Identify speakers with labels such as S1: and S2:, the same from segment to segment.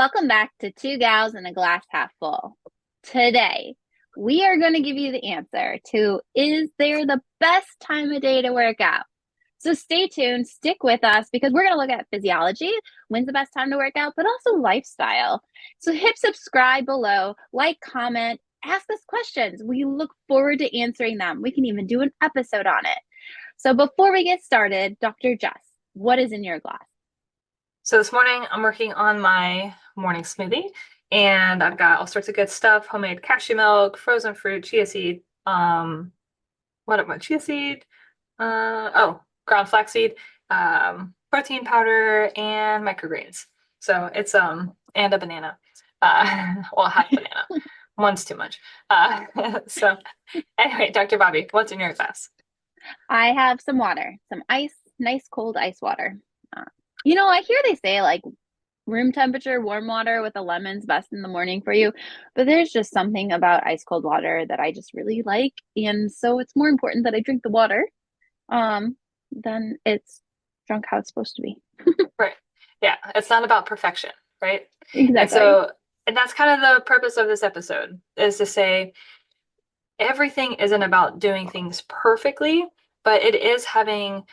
S1: Welcome back to Two Gals and a Glass Half Full. Today, we are going to give you the answer to is there the best time of day to work out? So stay tuned, stick with us because we're going to look at physiology, when's the best time to work out, but also lifestyle. So hit subscribe below, like, comment, ask us questions. We look forward to answering them. We can even do an episode on it. So before we get started, Dr. Jess, what is in your glass?
S2: So this morning I'm working on my morning smoothie and I've got all sorts of good stuff, homemade cashew milk, frozen fruit, chia seed, chia seed, ground flaxseed, protein powder and microgreens. So it's and a banana. Well, half banana. One's too much. So anyway, Dr. Bobbie, what's in your glass?
S1: I have some water, some ice, nice cold ice water. I hear they say like room temperature, warm water with a lemon's best in the morning for you, but there's just something about ice cold water that I just really like. And so it's more important that I drink the water than it's drunk how it's supposed to be.
S2: Right. Yeah, it's not about perfection, right? And
S1: Exactly.
S2: so, and that's kind of the purpose of this episode is to say everything isn't about doing things perfectly, but it is having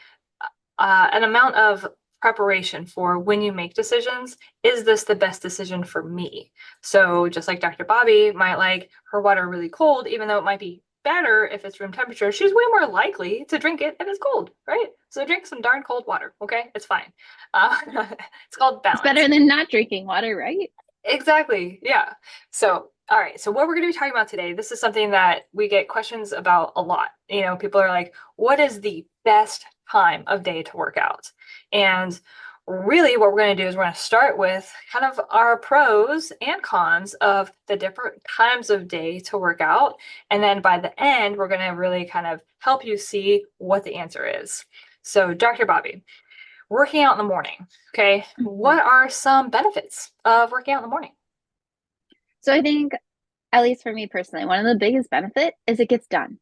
S2: an amount of preparation for when you make decisions. Is this the best decision for me? So just like Dr. Bobbie might like her water really cold, even though it might be better if it's room temperature, she's way more likely to drink it if it's cold, right? So drink some darn cold water, okay? It's fine. Uh, it's called
S1: It's better
S2: balance.
S1: than not drinking water, right?
S2: Exactly. Yeah. So, all right. So, what we're going to be talking about today, this is something that we get questions about a lot. People are like, what is the best time of day to work out? And really, what we're going to do is we're going to start with kind of our pros and cons of the different times of day to work out. And then by the end, we're going to really kind of help you see what the answer is. So, Dr. Bobbie, working out in the morning. Okay.
S1: Mhm.
S2: What are some benefits of working out in the morning?
S1: So I think, at least for me personally, one of the biggest benefit is it gets done.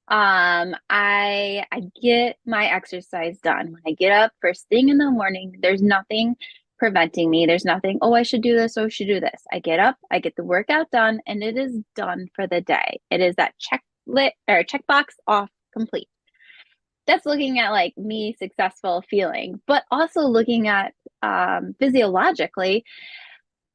S1: I get my exercise done. When I get up first thing in the morning, there's nothing preventing me. There's nothing, oh, I should do this, oh, I should do this. I get up, I get the workout done, and it is done for the day. It is that checkbox off complete. That's looking at like me successful feeling, but also looking at physiologically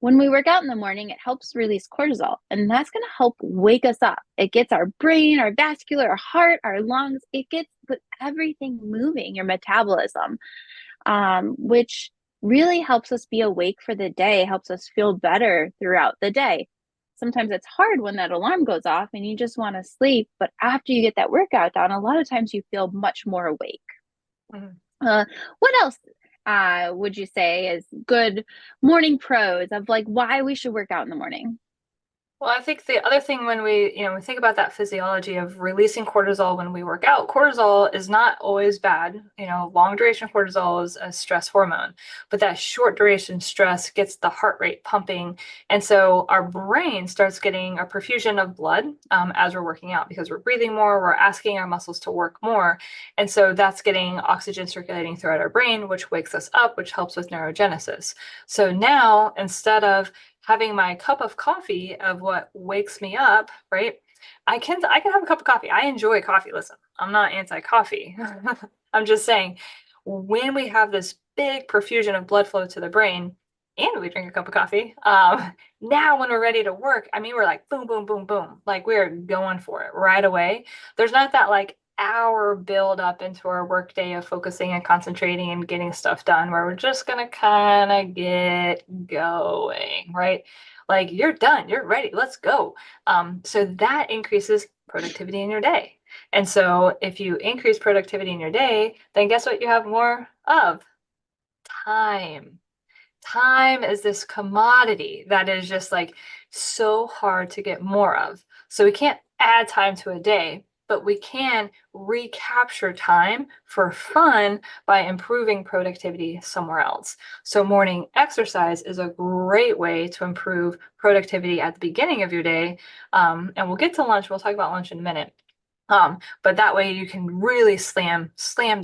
S1: when we work out in the morning, it helps release cortisol, and that's going to help wake us up. It gets our brain, our vascular, our heart, our lungs, it gets everything moving, your metabolism, which really helps us be awake for the day, helps us feel better throughout the day. Sometimes it's hard when that alarm goes off and you just want to sleep, but after you get that workout done, a lot of times you feel much more awake.
S2: Mhm.
S1: Uh, what else would you say is good morning pros of like why we should work out in the morning?
S2: Well, I think the other thing when we think about that physiology of releasing cortisol when we work out, cortisol is not always bad. Long duration cortisol is a stress hormone, but that short duration stress gets the heart rate pumping. And so our brain starts getting a perfusion of blood as we're working out because we're breathing more, we're asking our muscles to work more. And so that's getting oxygen circulating throughout our brain, which wakes us up, which helps with neurogenesis. So now instead of having my cup of coffee of what wakes me up, right? I can have a cup of coffee. I enjoy coffee. Listen, I'm not anti-coffee. I'm just saying when we have this big perfusion of blood flow to the brain and we drink a cup of coffee, now when we're ready to work, I mean, we're like boom, boom, boom, boom. Like we're going for it right away. There's not that like hour build up into our work day of focusing and concentrating and getting stuff done where we're just going to kind of get going, right? Like you're done, you're ready, let's go. So that increases productivity in your day. And so if you increase productivity in your day, then guess what you have more of? Time. Time is this commodity that is just like so hard to get more of. So we can't add time to a day, but we can recapture time for fun by improving productivity somewhere else. So morning exercise is a great way to improve productivity at the beginning of your day. And we'll get to lunch. We'll talk about lunch in a minute. But that way you can really slam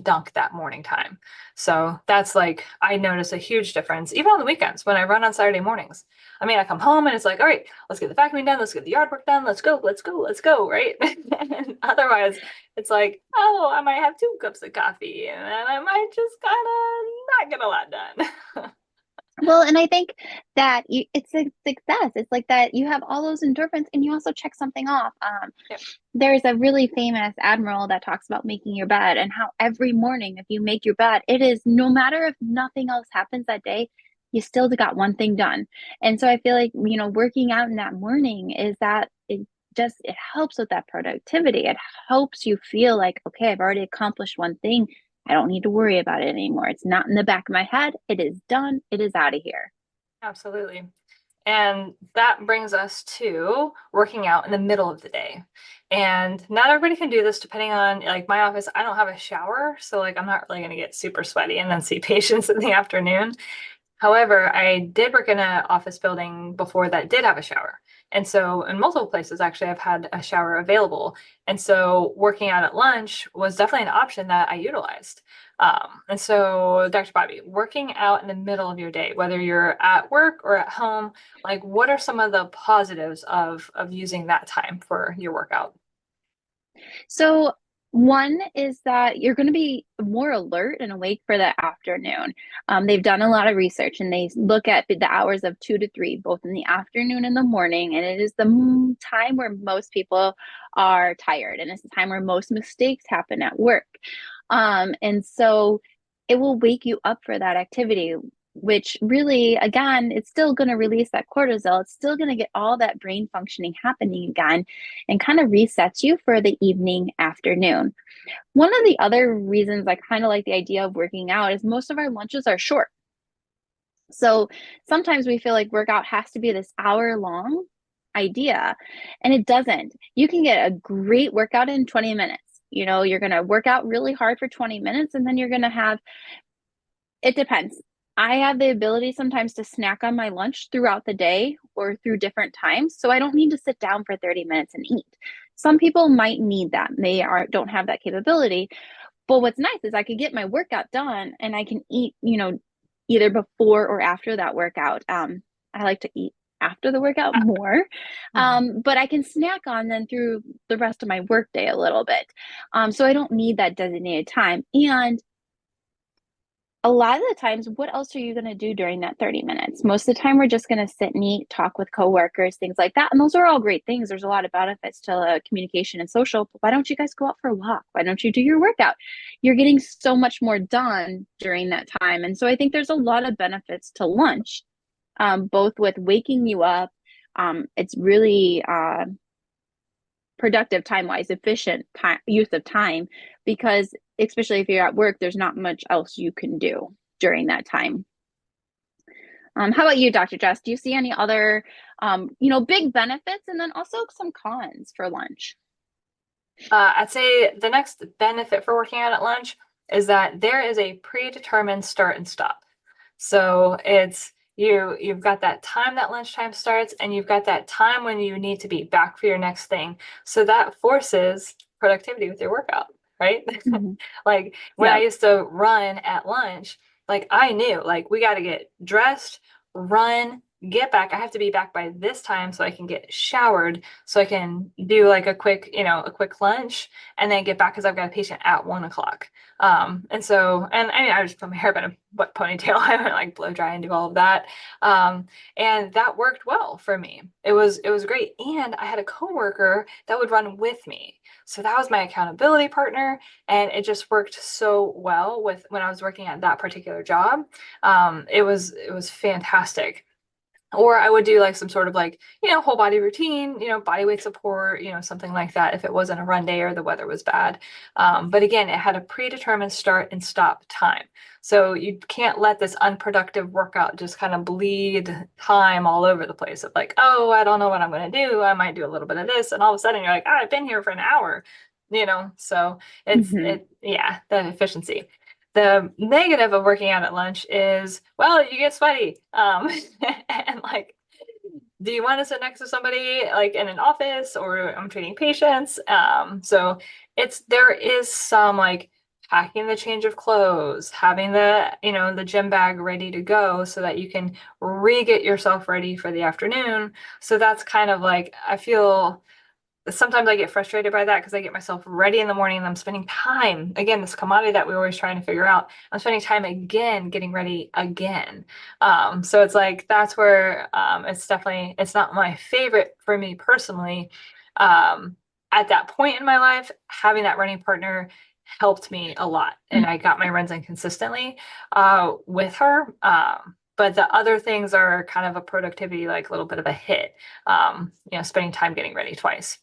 S2: dunk that morning time. So that's like, I notice a huge difference, even on the weekends when I run on Saturday mornings. I mean, I come home and it's like, all right, let's get the vacuuming done, let's get the yard work done, let's go, right? And otherwise, it's like, oh, I might have 2 cups of coffee and then I might just kind of not get a lot done.
S1: Well, and I think that it's a success. It's like that you have all those endorphins and you also check something off.
S2: Yep.
S1: There's a really famous admiral that talks about making your bed and how every morning, if you make your bed, it is no matter if nothing else happens that day, you still got one thing done. And so I feel like, working out in that morning is that it helps with that productivity. It helps you feel like, okay, I've already accomplished one thing. I don't need to worry about it anymore. It's not in the back of my head. It is done. It is out of here.
S2: Absolutely. And that brings us to working out in the middle of the day. And not everybody can do this depending on, like, my office, I don't have a shower. So, like, I'm not really going to get super sweaty and then see patients in the afternoon. However, I did work in an office building before that did have a shower. And so, in multiple places, actually, I've had a shower available. And so, working out at lunch was definitely an option that I utilized. And so, Dr. Bobbie, working out in the middle of your day, whether you're at work or at home, like, what are some of the positives of using that time for your workout?
S1: So, one is that you're going to be more alert and awake for the afternoon. They've done a lot of research and they look at the hours of 2 to 3, both in the afternoon and the morning. And it is the time where most people are tired, and it's the time where most mistakes happen at work. And so it will wake you up for that activity, which really, again, it's still going to release that cortisol. It's still going to get all that brain functioning happening again and kind of resets you for the evening, afternoon. One of the other reasons I kind of like the idea of working out is most of our lunches are short. So sometimes we feel like workout has to be this hour long idea, and it doesn't. You can get a great workout in 20 minutes. You're going to work out really hard for 20 minutes, and then you're going to have, it depends. I have the ability sometimes to snack on my lunch throughout the day or through different times. So I don't need to sit down for 30 minutes and eat. Some people might need that. Don't have that capability. But what's nice is I could get my workout done and I can eat, either before or after that workout. I like to eat after the workout more.
S2: Mhm.
S1: But I can snack on then through the rest of my workday a little bit. So I don't need that designated time. And a lot of the times, what else are you going to do during that 30 minutes? Most of the time, we're just going to sit and eat, talk with coworkers, things like that. And those are all great things. There's a lot of benefits to communication and social. But why don't you guys go out for a walk? Why don't you do your workout? You're getting so much more done during that time. And so I think there's a lot of benefits to lunch, both with waking you up. It's really productive time wise, efficient use of time, because especially if you're at work, there's not much else you can do during that time. How about you, Dr. Jess? Do you see any other, big benefits and then also some cons for lunch?
S2: I'd say the next benefit for working out at lunch is that there is a predetermined start and stop. So you've got that time that lunchtime starts, and you've got that time when you need to be back for your next thing. So that forces productivity with your workout, right?
S1: Mhm.
S2: Like when I
S1: Yeah.
S2: used to run at lunch, like I knew, like, we got to get dressed, run, get back. I have to be back by this time so I can get showered, so I can do like a quick lunch and then get back because I've got a patient at 1 o'clock. And I mean, I just put my hair up in a wet ponytail. I would like blow dry and do all of that. And that worked well for me. It was great. And I had a coworker that would run with me. So that was my accountability partner. And it just worked so well with when I was working at that particular job. It was fantastic. Or I would do like some sort of like, whole body routine, body weight support, something like that if it wasn't a run day or the weather was bad. But again, it had a predetermined start and stop time. So you can't let this unproductive workout just kind of bleed time all over the place of like, oh, I don't know what I'm going to do. I might do a little bit of this. And all of a sudden you're like, I've been here for an hour, so
S1: Hmm.
S2: yeah, the efficiency. The negative of working out at lunch is, well, you get sweaty. And like do you want to sit next to somebody like in an office, or I'm treating patients? So there is some like packing the change of clothes, having the gym bag ready to go so that you can re-get yourself ready for the afternoon. So that's kind of like, I feel sometimes I get frustrated by that because I get myself ready in the morning and I'm spending time, again, this commodity that we're always trying to figure out. I'm spending time again getting ready again. So it's like that's where it's not my favorite for me personally. Um, at that point in my life, having that running partner helped me a lot, and I got my runs in consistently with her. But the other things are kind of a productivity, like a little bit of a hit. Spending time getting ready twice.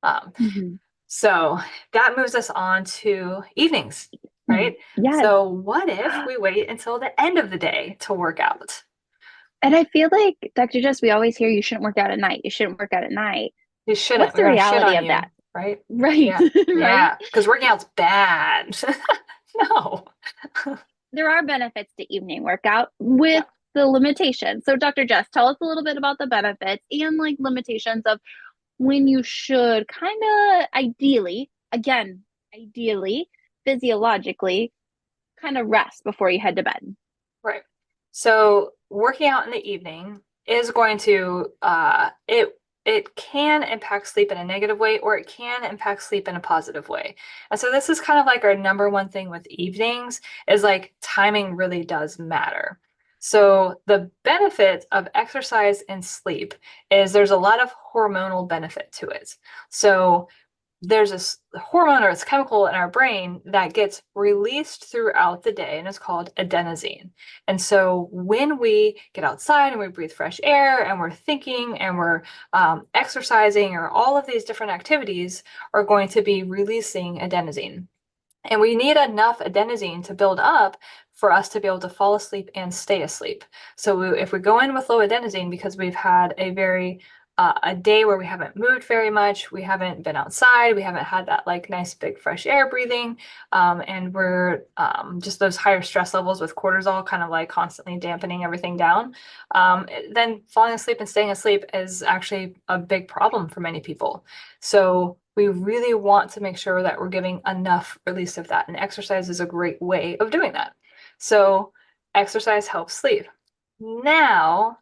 S2: Um,
S1: Mhm.
S2: so that moves us on to evenings, right?
S1: Yes.
S2: So what if we wait until the end of the day to work out?
S1: And I feel like, Dr. Jess, we always hear you shouldn't work out at night. You shouldn't work out at night.
S2: You shouldn't.
S1: What's
S2: We're
S1: the
S2: gonna shit
S1: reality
S2: on
S1: of that?
S2: you, right?
S1: Right.
S2: Yeah.
S1: Right.
S2: Yeah. Because working out's bad. No.
S1: There are benefits to evening workout with
S2: Yeah.
S1: the limitations. So, Dr. Jess, tell us a little bit about the benefits and like limitations of when you should kind of ideally, physiologically, kind of rest before you head to bed.
S2: Right. So working out in the evening is going to it can impact sleep in a negative way, or it can impact sleep in a positive way. And so this is kind of like our number one thing with evenings is like timing really does matter. So the benefit of exercise and sleep is there's a lot of hormonal benefit to it. So there's this hormone or this chemical in our brain that gets released throughout the day, and it's called adenosine. And so when we get outside and we breathe fresh air and we're thinking and we're exercising, or all of these different activities are going to be releasing adenosine. And we need enough adenosine to build up for us to be able to fall asleep and stay asleep. So if we go in with low adenosine because we've had a day where we haven't moved very much, we haven't been outside, we haven't had that like nice big fresh air breathing, and we're just those higher stress levels with cortisol kind of like constantly dampening everything down, then falling asleep and staying asleep is actually a big problem for many people. So we really want to make sure that we're giving enough release of that. And exercise is a great way of doing that. So exercise helps sleep. Now,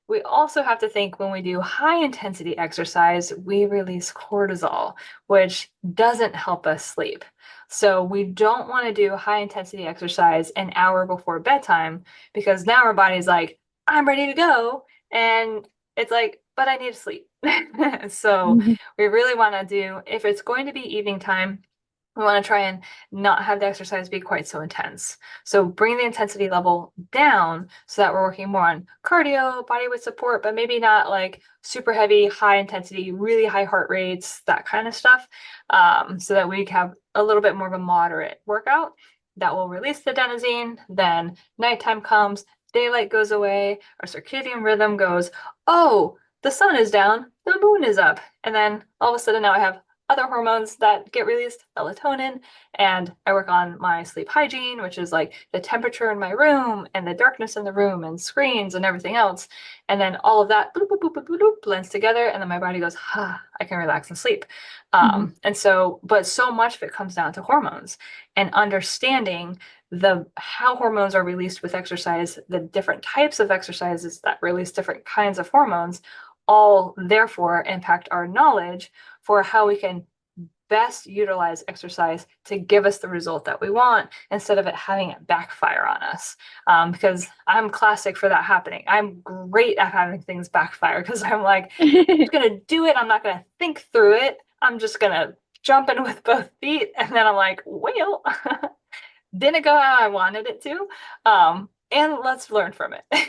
S2: we also have to think when we do high intensity exercise, we release cortisol, which doesn't help us sleep. So we don't want to do high intensity exercise an hour before bedtime, because now our body's like, I'm ready to go. And it's like, but I need to sleep. So we really want to do, if it's going to be evening time, we want to try and not have the exercise be quite so intense. So bring the intensity level down so that we're working more on cardio, body weight support, but maybe not like super heavy, high intensity, really high heart rates, that kind of stuff, so that we have a little bit more of a moderate workout that will release the adenosine. Then nighttime comes, daylight goes away, our circadian rhythm goes, oh, the sun is down, the moon is up. And then all of a sudden now I have other hormones that get released, melatonin, and I work on my sleep hygiene, which is like the temperature in my room and the darkness in the room and screens and everything else. And then all of that bloop, bloop, bloop, bloop, bloop, blends together, and then my body goes, ah, I can relax and sleep. And so, but so much of it comes down to hormones and understanding the how hormones are released with exercise, the different types of exercises that release different kinds of hormones, all therefore impact our knowledge for how we can best utilize exercise to give us the result that we want, instead of it having it backfire on us. Because I'm classic for that happening. I'm great at having things backfire because I'm like, I'm just gonna do it. I'm not gonna think through it. I'm just gonna jump in with both feet. And then I'm like, well, didn't go how I wanted it to. And let's learn from it.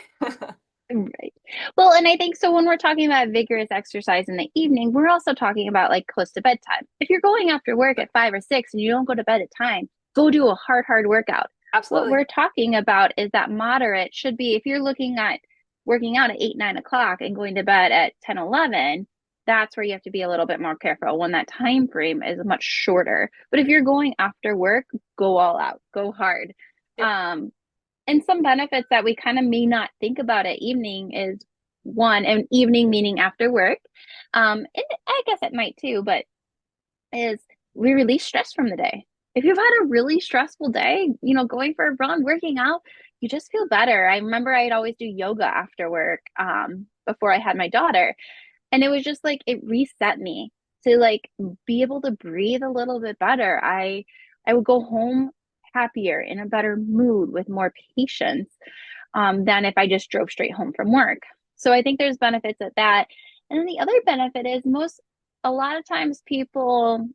S1: Right. Well, and I think so when we're talking about vigorous exercise in the evening, we're also talking about like close to bedtime. If you're going after work at 5 or 6 and you don't go to bed at time, go do a hard workout. What
S2: Absolutely.
S1: we're talking about is that moderate should be, if you're looking at working out at 8, 9 o'clock and going to bed at 10, 11, that's where you have to be a little bit more careful when that time frame is much shorter. But if you're going after work, go all out, go hard.
S2: Yep.
S1: And some benefits that we kind of may not think about at evening is one, and evening meaning after work, and I guess at night too, but is we release stress from the day. If you've had a really stressful day, going for a run, working out, you just feel better. I remember I'd always do yoga after work, before I had my daughter. And it was just like it reset me to like be able to breathe a little bit better. I would go home happier, in a better mood, with more patience, than if I just drove straight home from work. So I think there's benefits of that. And then the other benefit is a lot of times people,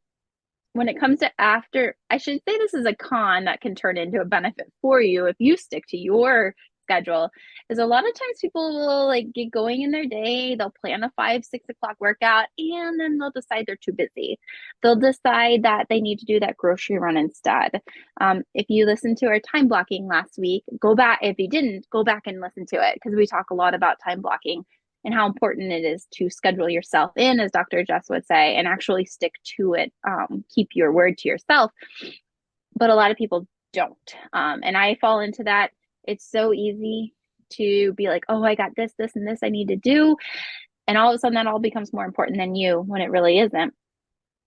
S1: when it comes to after, I should say this is a con that can turn into a benefit for you if you stick to your schedule, is a lot of times people will like get going in their day, they'll plan a 5, 6 o'clock workout, and then they'll decide they're too busy. They'll decide that they need to do that grocery run instead. If you listened to our time blocking last week, go back. If you didn't, go back and listen to it, because we talk a lot about time blocking and how important it is to schedule yourself in, as Dr. Jess would say, and actually stick to it. Keep your word to yourself. But a lot of people don't. And I fall into that. It's so easy to be like, oh, I got this, and this I need to do. And all of a sudden that all becomes more important than you, when it really isn't.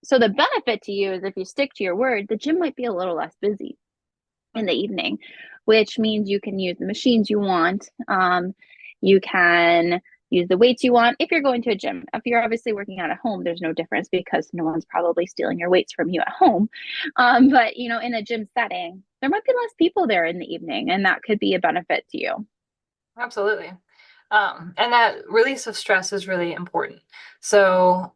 S1: So the benefit to you is, if you stick to your word, the gym might be a little less busy in the evening, which means you can use the machines you want. You can use the weights you want if you're going to a gym. If you're obviously working out at home, there's no difference, because no one's probably stealing your weights from you at home. But in a gym setting, there might be less people there in the evening, and that could be a benefit to you.
S2: Absolutely. And that release of stress is really important. So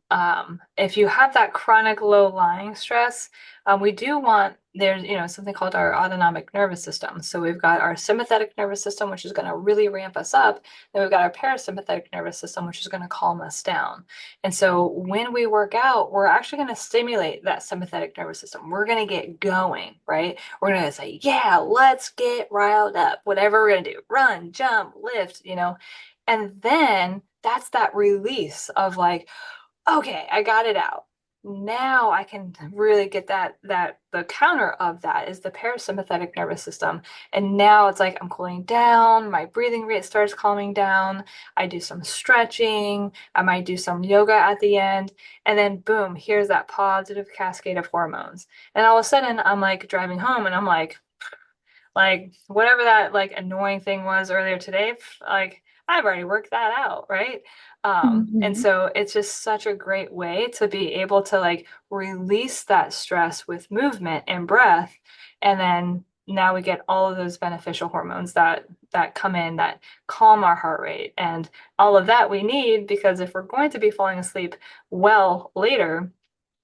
S2: if you have that chronic low-lying stress, we do want, there's something called our autonomic nervous system. So we've got our sympathetic nervous system, which is going to really ramp us up. Then we've got our parasympathetic nervous system, which is going to calm us down. And so when we work out, we're actually going to stimulate that sympathetic nervous system. We're going to get going, right? We're going to say, yeah, let's get riled up. Whatever we're going to do, run, jump, lift, and then that's that release of like, okay, I got it out. Now I can really get that the counter of that is the parasympathetic nervous system. And now it's like I'm cooling down, my breathing rate starts calming down. I do some stretching, I might do some yoga at the end, and then boom, here's that positive cascade of hormones. And all of a sudden I'm like driving home and I'm like whatever that like annoying thing was earlier today, like I've already worked that out, right? And
S1: Mm-hmm.
S2: so it's just such a great way to be able to like release that stress with movement and breath. And then now we get all of those beneficial hormones that come in that calm our heart rate and all of that we need, because if we're going to be falling asleep well later,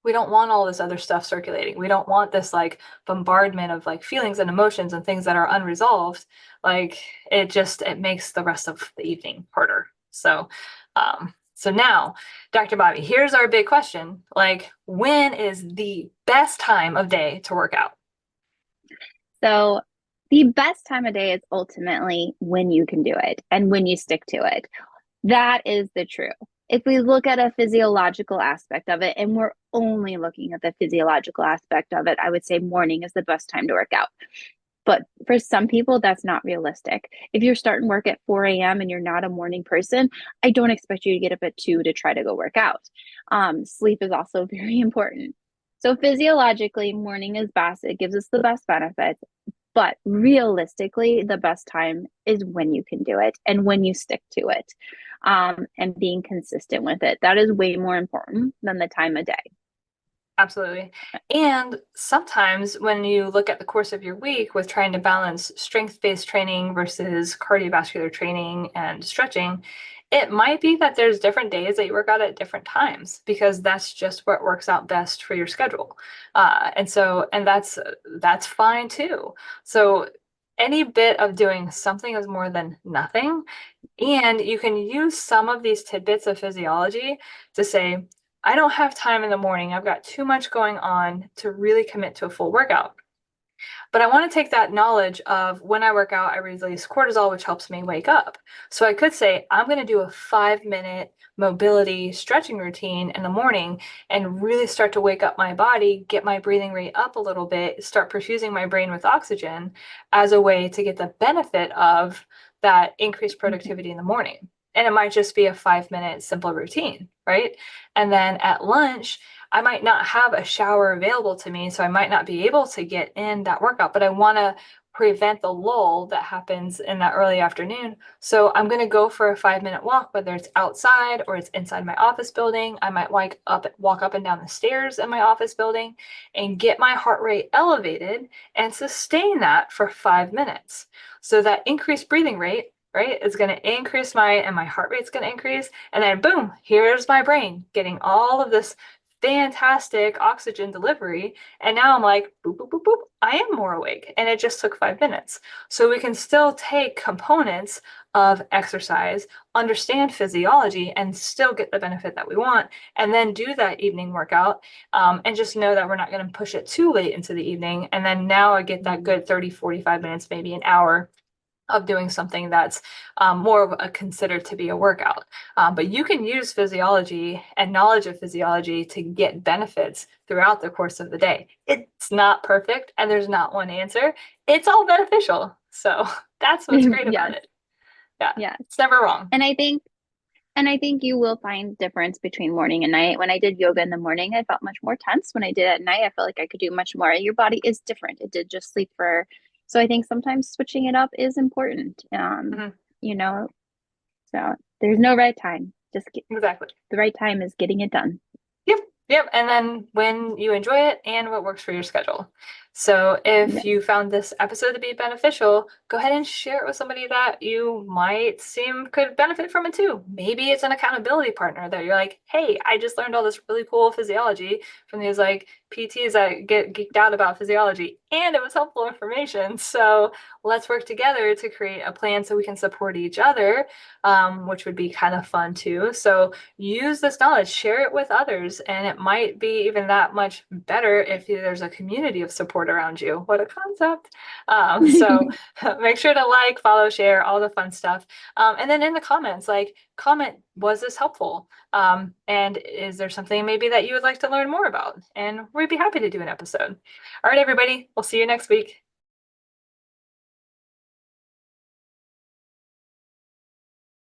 S2: we don't want all this other stuff circulating. We don't want this like bombardment of like feelings and emotions and things that are unresolved. Like it makes the rest of the evening harder. So now, Dr. Bobbie, here's our big question. Like, when is the best time of day to work out?
S1: So the best time of day is ultimately when you can do it and when you stick to it. That is the truth. If we look at a physiological aspect of it, and we're only looking at the physiological aspect of it, I would say morning is the best time to work out. But for some people, that's not realistic. If you're starting work at 4 a.m. and you're not a morning person, I don't expect you to get up at 2 to try to go work out. Sleep is also very important. So physiologically, morning is best. It gives us the best benefits. But realistically, the best time is when you can do it and when you stick to it, and being consistent with it. That is way more important than the time of day.
S2: Absolutely. And sometimes when you look at the course of your week with trying to balance strength-based training versus cardiovascular training and stretching, it might be that there's different days that you work out at different times because that's just what works out best for your schedule. And that's fine too. So any bit of doing something is more than nothing. And you can use some of these tidbits of physiology to say, I don't have time in the morning. I've got too much going on to really commit to a full workout. But I want to take that knowledge of when I work out, I release cortisol, which helps me wake up. So I could say, I'm going to do a 5-minute mobility stretching routine in the morning and really start to wake up my body, get my breathing rate up a little bit, start perfusing my brain with oxygen as a way to get the benefit of that increased productivity in the morning. And it might just be a 5 minute simple routine, right? And then at lunch, I might not have a shower available to me, so I might not be able to get in that workout, but I want to prevent the lull that happens in that early afternoon. So I'm going to go for a 5 minute walk, whether it's outside or it's inside my office building. I might walk up and down the stairs in my office building and get my heart rate elevated and sustain that for 5 minutes. So that increased breathing rate, right, is going to increase and my heart rate's going to increase. And then boom, here's my brain getting all of this fantastic oxygen delivery. And now I'm like, boop, boop, boop, boop, I am more awake. And it just took 5 minutes. So we can still take components of exercise, understand physiology, and still get the benefit that we want, and then do that evening workout. And just know that we're not going to push it too late into the evening. And then now I get that good 30, 45 minutes, maybe an hour of doing something that's more of a considered to be a workout. But you can use physiology and knowledge of physiology to get benefits throughout the course of the day. It's not perfect and there's not one answer. It's all beneficial. So that's what's great about
S1: Yes,
S2: it. Yeah,
S1: yes.
S2: it's never wrong.
S1: And I think you will find difference between morning and night. When I did yoga in the morning, I felt much more tense. When I did it at night, I felt like I could do much more. Your body is different. It did just sleep for, so I think sometimes switching it up is important.
S2: Mhm.
S1: You know, so there's no right time.
S2: Exactly.
S1: The right time is getting it done.
S2: Yep, yep. And then when you enjoy it and what works for your schedule. So if
S1: Yes.
S2: you found this episode to be beneficial, go ahead and share it with somebody that you might seem could benefit from it too. Maybe it's an accountability partner that you're like, hey, I just learned all this really cool physiology from these like PTs that get geeked out about physiology, and it was helpful information. So let's work together to create a plan so we can support each other, which would be kind of fun too. So use this knowledge, share it with others, and it might be even that much better if there's a community of support around you. What a concept. So make sure to like, follow, share, all the fun stuff. And then in the comments, like comment, was this helpful? And is there something maybe that you would like to learn more about? And we'd be happy to do an episode. All right, everybody, we'll see you next week.